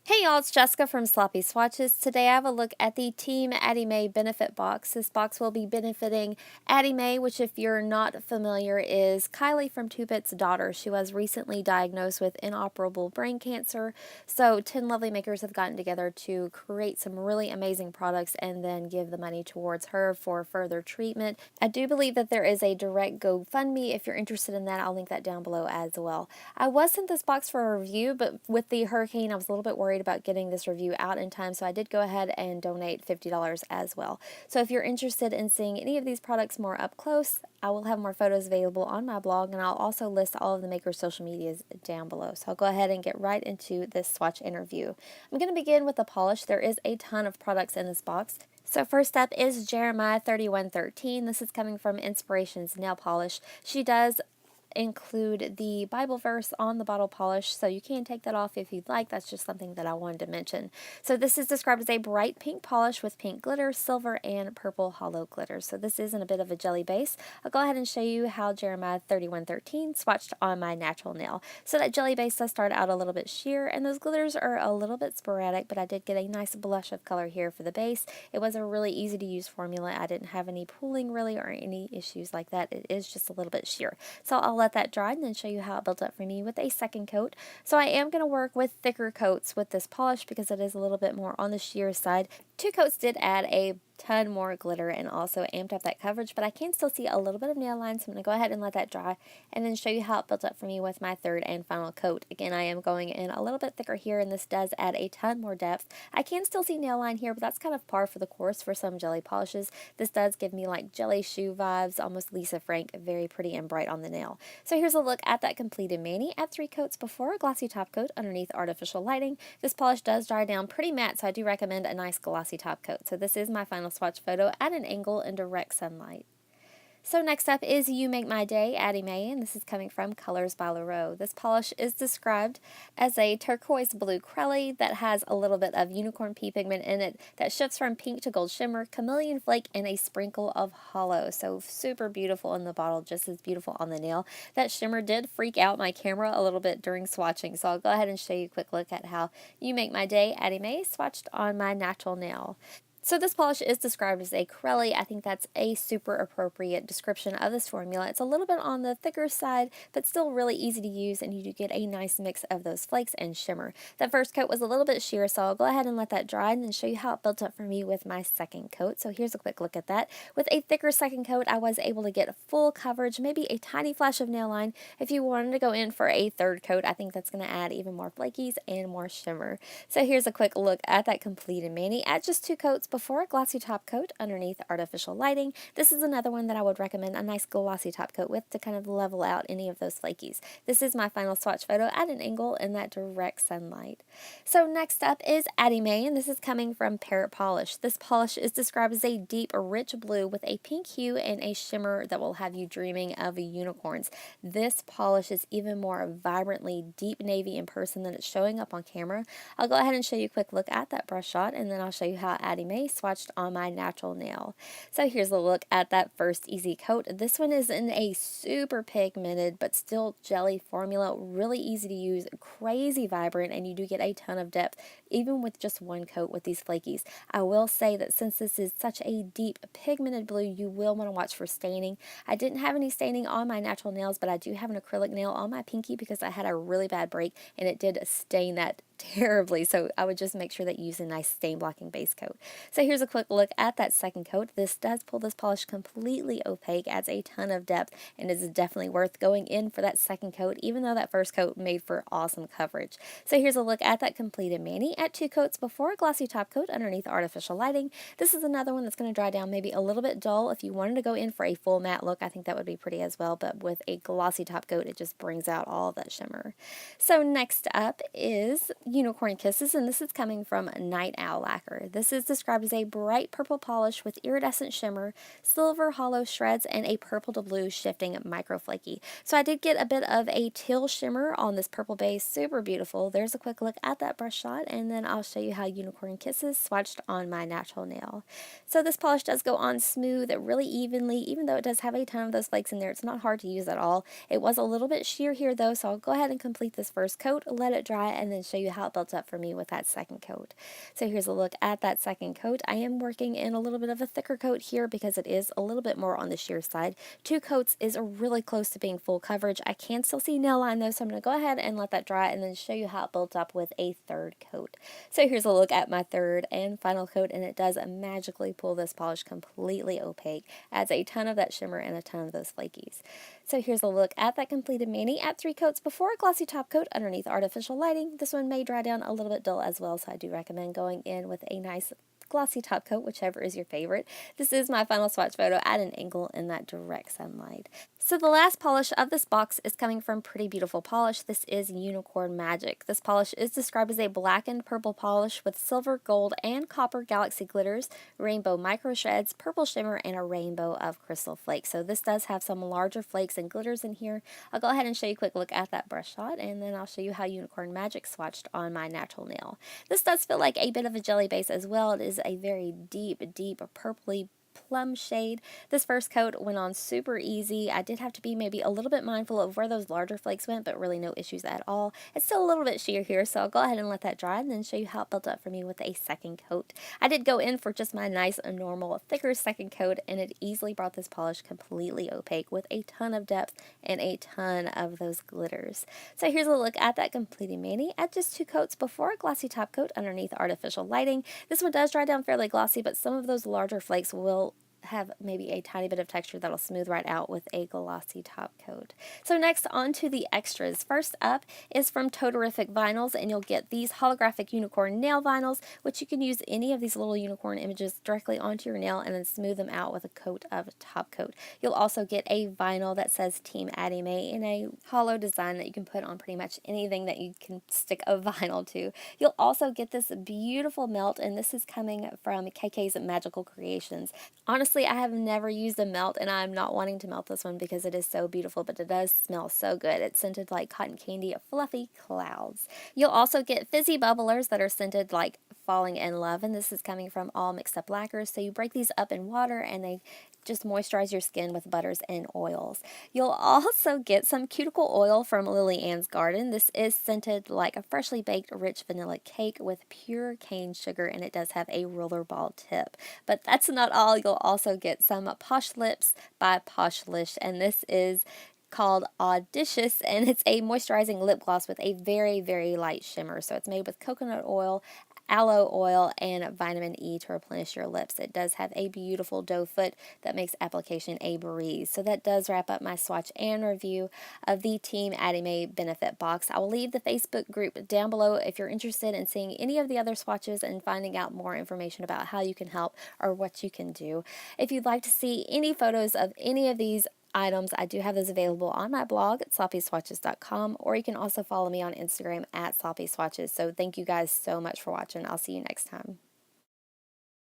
Hey y'all, it's Jessica from Sloppy Swatches. Today I have a look at the Team Addie Mae benefit box. This box will be benefiting Addie Mae, which if you're not familiar is Kylie from 2Bit's daughter. She was recently diagnosed with inoperable brain cancer. So 10 lovely makers have gotten together to create some really amazing products and then give the money towards her for further treatment. I do believe that there is a direct GoFundMe. If you're interested in that, I'll link that down below as well. I was sent this box for a review, but with the hurricane, I was a little bit worried about getting this review out in time, so I did go ahead and donate $50 as well. So if you're interested in seeing any of these products more up close, I will have more photos available on my blog, and I'll also list all of the makers' social medias down below. So I'll go ahead and get right into this swatch interview. I'm going to begin with the polish. There is a ton of products in this box. So first up is Jeremiah 3113. This is coming from Inspirations Nail Polish. She does include the Bible verse on the bottle polish, so you can take that off if you'd like. That's just something that I wanted to mention. So this is described as a bright pink polish with pink glitter, silver, and purple hollow glitter. So this is in a bit of a jelly base. I'll go ahead and show you how Jeremiah 3113 swatched on my natural nail. So that jelly base does start out a little bit sheer, and those glitters are a little bit sporadic, but I did get a nice blush of color here for the base. It was a really easy to use formula. I didn't have any pooling really or any issues like that. It is just a little bit sheer. So I'll let that dry and then show you how it built up for me with a second coat. So I am going to work with thicker coats with this polish because it is a little bit more on the sheer side. 2 coats did add a ton more glitter and also amped up that coverage, but I can still see a little bit of nail line, so I'm going to go ahead and let that dry and then show you how it built up for me with my third and final coat. Again, I am going in a little bit thicker here, and this does add a ton more depth. I can still see nail line here, but that's kind of par for the course for some jelly polishes. This does give me like jelly shoe vibes, almost Lisa Frank, very pretty and bright on the nail. So here's a look at that completed mani at 3 coats before, a glossy top coat underneath artificial lighting. This polish does dry down pretty matte, so I do recommend a nice glossy top coat. So this is my final swatch photo at an angle in direct sunlight. So next up is You Make My Day, Addie Mae, and this is coming from Colors by Leroux. This polish is described as a turquoise blue crelly that has a little bit of unicorn pea pigment in it that shifts from pink to gold shimmer, chameleon flake, and a sprinkle of hollow. So super beautiful in the bottle, just as beautiful on the nail. That shimmer did freak out my camera a little bit during swatching, so I'll go ahead and show you a quick look at how You Make My Day, Addie Mae, swatched on my natural nail. So this polish is described as a crelly. I think that's a super appropriate description of this formula. It's a little bit on the thicker side, but still really easy to use, and you do get a nice mix of those flakes and shimmer. That first coat was a little bit sheer, so I'll go ahead and let that dry and then show you how it built up for me with my second coat. So here's a quick look at that. With a thicker second coat, I was able to get full coverage, maybe a tiny flash of nail line. If you wanted to go in for a third coat, I think that's going to add even more flakies and more shimmer. So here's a quick look at that completed mani at just 2 coats before, a glossy top coat underneath artificial lighting. This is another one that I would recommend a nice glossy top coat with to kind of level out any of those flakies. This is my final swatch photo at an angle in that direct sunlight. So next up is Addie Mae, and this is coming from Parrot Polish. This polish is described as a deep, rich blue with a pink hue and a shimmer that will have you dreaming of unicorns. This polish is even more vibrantly deep navy in person than it's showing up on camera. I'll go ahead and show you a quick look at that brush shot, and then I'll show you how Addie Mae swatched on my natural nail. So here's a look at that first easy coat. This one is in a super pigmented but still jelly formula, really easy to use, crazy vibrant, and you do get a ton of depth even with just one coat with these flakies. I will say that since this is such a deep pigmented blue, you will want to watch for staining. I didn't have any staining on my natural nails, but I do have an acrylic nail on my pinky because I had a really bad break and it did stain that terribly, so I would just make sure that you use a nice stain blocking base coat. So here's a quick look at that second coat. This does pull this polish completely opaque, adds a ton of depth, and is definitely worth going in for that second coat, even though that first coat made for awesome coverage. So here's a look at that completed mani at 2 coats before, a glossy top coat underneath artificial lighting. This is another one that's going to dry down maybe a little bit dull. If you wanted to go in for a full matte look, I think that would be pretty as well, but with a glossy top coat, it just brings out all of that shimmer. So next up is Unicorn Kisses, and this is coming from Night Owl Lacquer. This is described as a bright purple polish with iridescent shimmer, silver hollow shreds, and a purple to blue shifting microflaky. So I did get a bit of a teal shimmer on this purple base, super beautiful. There's a quick look at that brush shot, and then I'll show you how Unicorn Kisses swatched on my natural nail. So this polish does go on smooth, really evenly, even though it does have a ton of those flakes in there. It's not hard to use at all. It was a little bit sheer here though, so I'll go ahead and complete this first coat, let it dry, and then show you how it builds up for me with that second coat. So here's a look at that second coat. I am working in a little bit of a thicker coat here because it is a little bit more on the sheer side. 2 coats is really close to being full coverage. I can still see nail line though, so I'm going to go ahead and let that dry and then show you how it builds up with a third coat. So here's a look at my third and final coat, and it does magically pull this polish completely opaque. Adds a ton of that shimmer and a ton of those flakies. So here's a look at that completed mani at 3 coats before a glossy top coat underneath artificial lighting. This one may dry down a little bit dull as well, so I do recommend going in with a nice glossy top coat, whichever is your favorite. This is my final swatch photo at an angle in that direct sunlight. So the last polish of this box is coming from Pretty Beautiful Polish. This is Unicorn Magic. This polish is described as a blackened purple polish with silver, gold, and copper galaxy glitters, rainbow micro shreds, purple shimmer, and a rainbow of crystal flakes. So this does have some larger flakes and glitters in here. I'll go ahead and show you a quick look at that brush shot, and then I'll show you how Unicorn Magic swatched on my natural nail. This does feel like a bit of a jelly base as well. It is a very deep purpley plum shade. This first coat went on super easy. I did have to be maybe a little bit mindful of where those larger flakes went, but really no issues at all. It's still a little bit sheer here, so I'll go ahead and let that dry and then show you how it built up for me with a second coat. I did go in for just my nice normal thicker second coat, and it easily brought this polish completely opaque with a ton of depth and a ton of those glitters. So here's a look at that completed mani at just 2 coats before a glossy top coat underneath artificial lighting. This one does dry down fairly glossy, but some of those larger flakes will have maybe a tiny bit of texture that'll smooth right out with a glossy top coat. So next, on to the extras. First up is from Totarific Vinyls, and you'll get these holographic unicorn nail vinyls, which you can use any of these little unicorn images directly onto your nail and then smooth them out with a coat of top coat. You'll also get a vinyl that says Team Addie Mae in a hollow design that you can put on pretty much anything that you can stick a vinyl to. You'll also get this beautiful melt, and this is coming from KK's Magical Creations. Honestly, I have never used a melt, and I'm not wanting to melt this one because it is so beautiful, but it does smell so good. It's scented like cotton candy, fluffy clouds. You'll also get fizzy bubblers that are scented like Falling in Love, and this is coming from All Mixed Up Lacquers. So you break these up in water, and they just moisturize your skin with butters and oils. You'll also get some cuticle oil from Lily Ann's Garden. This is scented like a freshly baked rich vanilla cake with pure cane sugar, and it does have a rollerball tip. But that's not all. You'll also get some Posh Lips by Posh Lish, and this is called Audacious, and it's a moisturizing lip gloss with a very light shimmer. So it's made with coconut oil, aloe oil, and vitamin E to replenish your lips. It does have a beautiful doe foot that makes application a breeze. So that does wrap up my swatch and review of the Team Addie Mae Benefit Box. I will leave the Facebook group down below if you're interested in seeing any of the other swatches and finding out more information about how you can help or what you can do. If you'd like to see any photos of any of these items, I do have those available on my blog at sloppyswatches.com, or you can also follow me on Instagram at sloppyswatches. So thank you guys so much for watching. I'll see you next time.